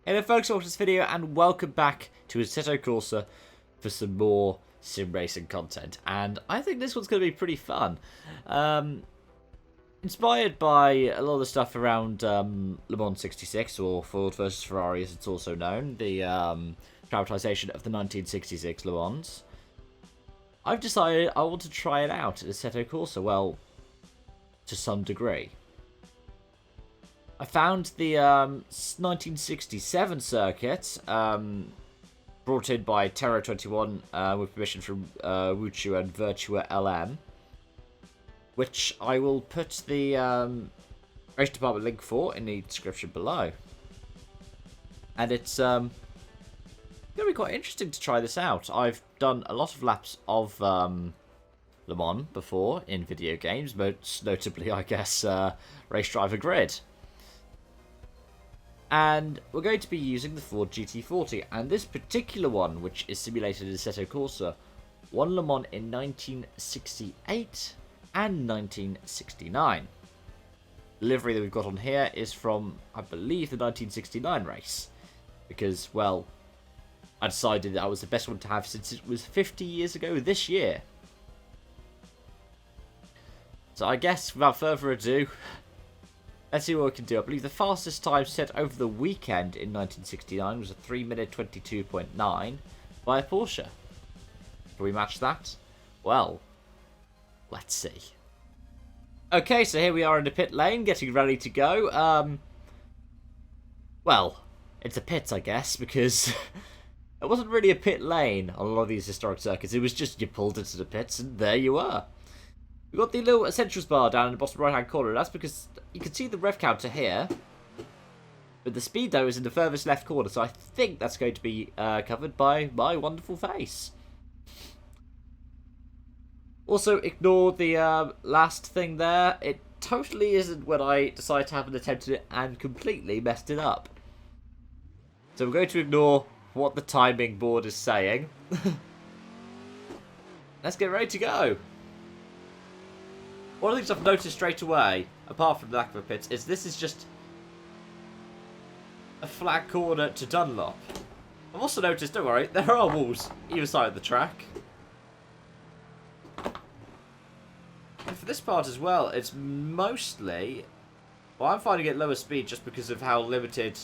Hello folks, welcome to this video and welcome back to Assetto Corsa for some more sim racing content. And I think this one's going to be pretty fun. Inspired by a lot of the stuff around Le Mans 66, or Ford versus Ferrari as it's also known, the dramatization of the 1966 Le Mans. I've decided I want to try it out at Assetto Corsa, well, to some degree. I found the 1967 circuit, brought in by Terra21 with permission from Wuchu and Virtua LM, which I will put the race department link for in the description below. And it's going to be quite interesting to try this out. I've done a lot of laps of Le Mans before in video games, most notably, I guess, Race Driver Grid. And we're going to be using the Ford GT40, and this particular one, which is simulated in Assetto Corsa, won Le Mans in 1968 and 1969. The livery that we've got on here is from, I believe, the 1969 race, because, well, I decided that was the best one to have since it was 50 years ago this year. So I guess, without further ado, let's see what we can do. I believe the fastest time set over the weekend in 1969 was a 3-minute 22.9 by a Porsche. Can we match that? Well, let's see. Okay, so here we are in the pit lane, getting ready to go. Well, it's a pit, I guess, because it wasn't really a pit lane on a lot of these historic circuits. It was just you pulled into the pits and there you were. We've got the little essentials bar down in the bottom right hand corner. That's because you can see the rev counter here, but the speed though is in the furthest left corner, so I think that's going to be covered by my wonderful face. Also, ignore the last thing there. It totally isn't when I decide to have an attempt at it and completely messed it up. So we're going to ignore what the timing board is saying. Let's get ready to go. One of the things I've noticed straight away, apart from the lack of a pit, is this is just a flat corner to Dunlop. I've also noticed, don't worry, there are walls either side of the track. And for this part as well, it's mostly... Well, I'm finding it lower speed just because of how limited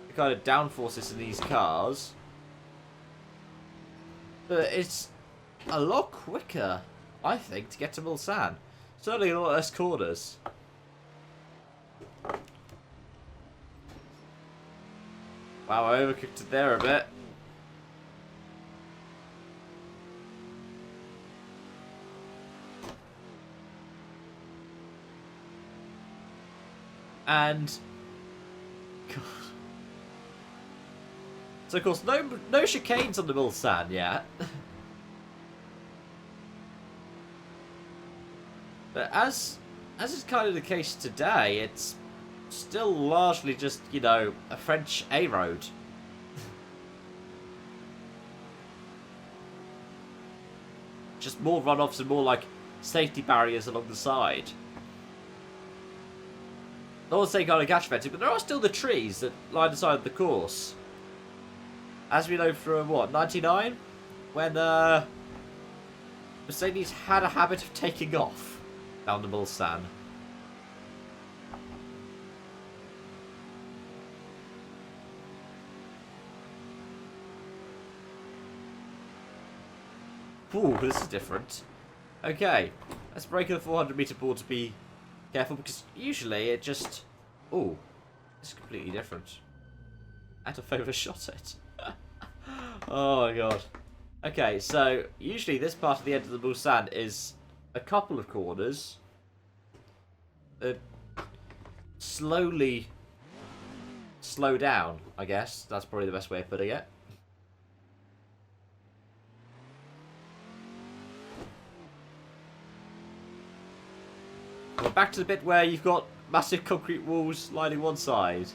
the kind of downforce is in these cars. But it's a lot quicker, I think, to get to Mulsanne. Certainly a lot less corners. Wow, I overcooked it there a bit. And... God. So of course, no chicanes on the Mulsanne yet. But as is kind of the case today, it's still largely just, you know, a French A-road. Just more runoffs and more, like, safety barriers along the side. Not to say kind of catch fencing, but there are still the trees that line the side of the course. As we know from, what, 99? When, Mercedes had a habit of taking off down the Mulsanne. Ooh, this is different. Okay, let's break the 400-meter board to be careful, because usually it just... Ooh, this is completely different. I had to overshot it. Oh my god. Okay, so usually this part of the end of the Mulsanne is a couple of corners that slowly slow down, I guess. That's probably the best way of putting it. We're back to the bit where you've got massive concrete walls lining one side.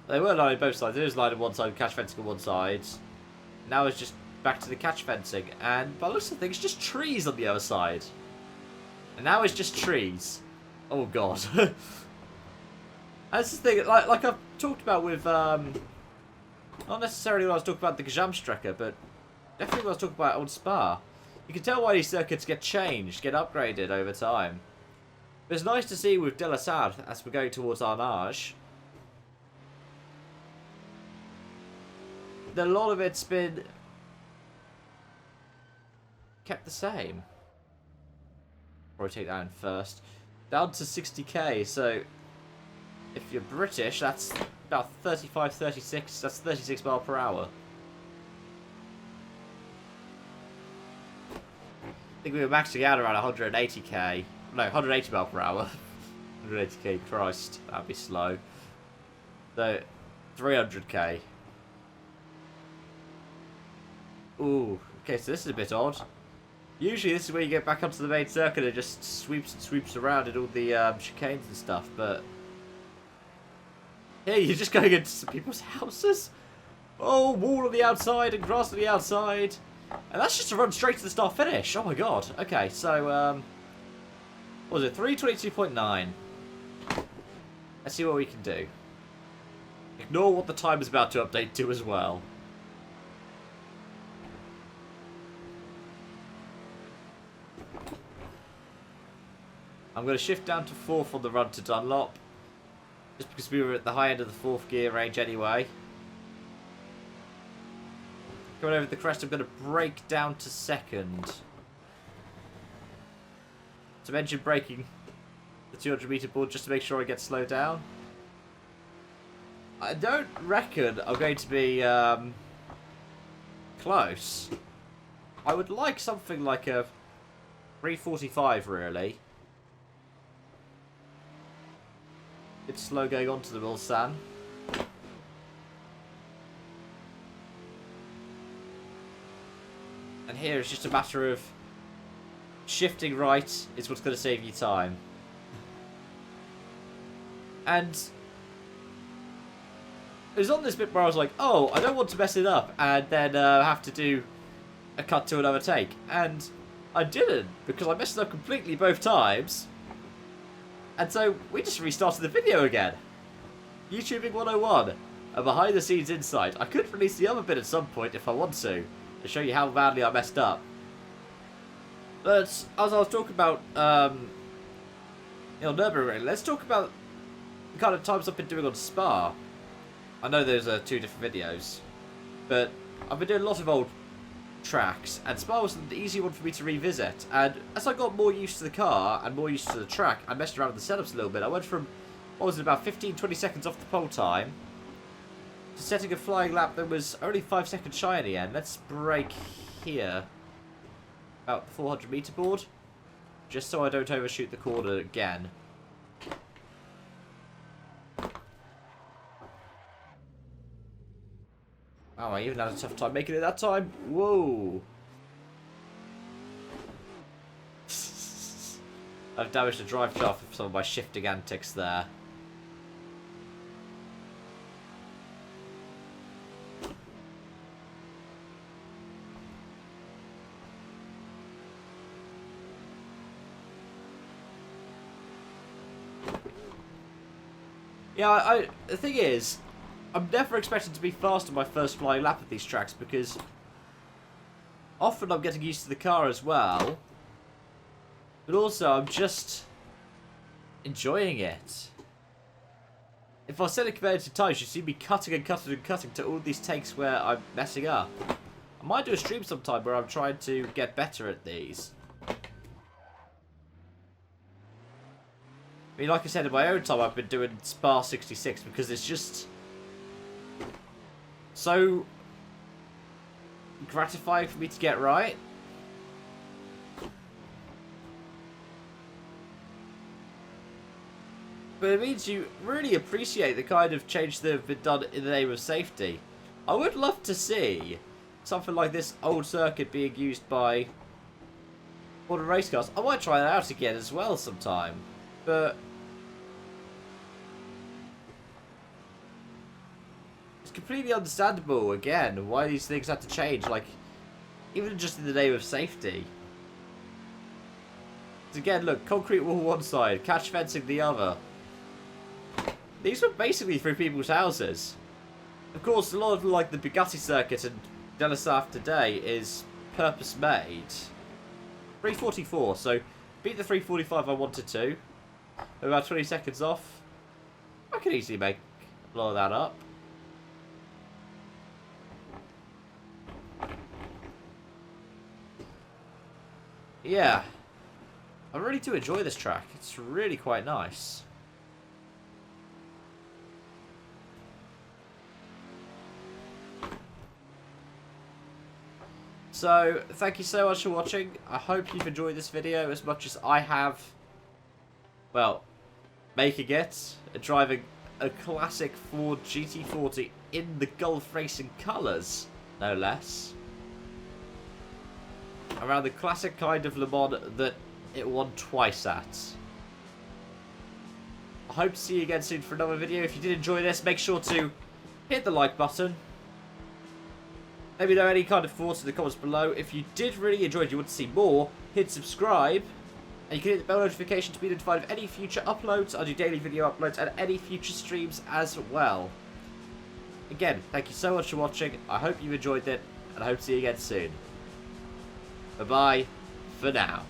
They were lining both sides. There was lining one side and catch fencing on one side. Now it's just back to the catch fencing, and by the looks of things, just trees on the other side. And now it's just trees. Oh god. That's the thing, like I've talked about with, not necessarily when I was talking about the Gesamtstrecke, but definitely when I was talking about Old Spa. You can tell why these circuits get changed, get upgraded over time. But it's nice to see with De La Salle, as we're going towards Arnage, that a lot of it's been kept the same. Probably take that in first. Down to 60k, so if you're British, that's about 35, 36, that's 36 miles per hour. I think we were maxing out around 180k. No, 180 miles per hour. 180k, Christ, that'd be slow. So, 300k. Ooh, okay, so this is a bit odd. Usually this is where you get back onto the main circuit and just sweeps and sweeps around in all the chicanes and stuff, but here you're just going into some people's houses. Oh, wall on the outside and grass on the outside. And that's just to run straight to the start finish. Oh my god. Okay, so what was it? 3:22.9. Let's see what we can do. Ignore what the time is about to update to as well. I'm going to shift down to 4th on the run to Dunlop. Just because we were at the high end of the 4th gear range anyway. Coming over the crest, I'm going to brake down to 2nd. Some engine braking the 200 meter board just to make sure I get slowed down. I don't reckon I'm going to be close. I would like something like a 3:45 really. It's slow going on to the Mulsanne. And here it's just a matter of shifting right is what's going to save you time. And it was on this bit where I was like, oh, I don't want to mess it up and then have to do a cut to another take. And I didn't, because I messed it up completely both times. And so we just restarted the video again. YouTubing 101, a behind the scenes insight. I could release the other bit at some point if I want to show you how badly I messed up. But as I was talking about Nürburgring, let's talk about the kind of times I've been doing on Spa. I know those are two different videos, but I've been doing a lot of old tracks, and Spa was an easy one for me to revisit. And as I got more used to the car and more used to the track, I messed around with the setups a little bit. I went from, what was it, about 15-20 seconds off the pole time to setting a flying lap that was only 5 seconds shy in the end. Let's brake here, about the 400 meter board, just so I don't overshoot the corner again. Oh, I even had a tough time making it that time. Whoa. I've damaged the drive shaft with some of my shifting antics there. Yeah, the thing is, I'm never expecting to be fast on my first flying lap of these tracks because often I'm getting used to the car as well, but also I'm just enjoying it. If I set a competitive times, you see me cutting and cutting and cutting to all these takes where I'm messing up. I might do a stream sometime where I'm trying to get better at these. I mean, like I said, in my own time, I've been doing Spa 66 because it's just so gratifying for me to get right. But it means you really appreciate the kind of change that have been done in the name of safety. I would love to see something like this old circuit being used by modern race cars. I might try that out again as well sometime. But it's completely understandable, again, why these things had to change, like, even just in the name of safety. Because again, look, concrete wall one side, catch fencing the other. these were basically through people's houses. Of course, a lot of like the Bugatti circuit and Delasaf today is purpose made. 344, so beat the 345 I wanted to. About 20 seconds off. I could easily make a lot of that up. Yeah. I really do enjoy this track. It's really quite nice. So, thank you so much for watching. I hope you've enjoyed this video as much as I have. Well, making it, driving a classic Ford GT40 in the Gulf Racing colours, no less. Around the classic kind of Le Mans that it won twice at. I hope to see you again soon for another video. If you did enjoy this, make sure to hit the like button. Let me know any kind of thoughts in the comments below. If you did really enjoy it, you want to see more, hit subscribe. And you can hit the bell notification to be notified of any future uploads. I do daily video uploads and any future streams as well. Again, thank you so much for watching. I hope you enjoyed it, and I hope to see you again soon. Bye-bye for now.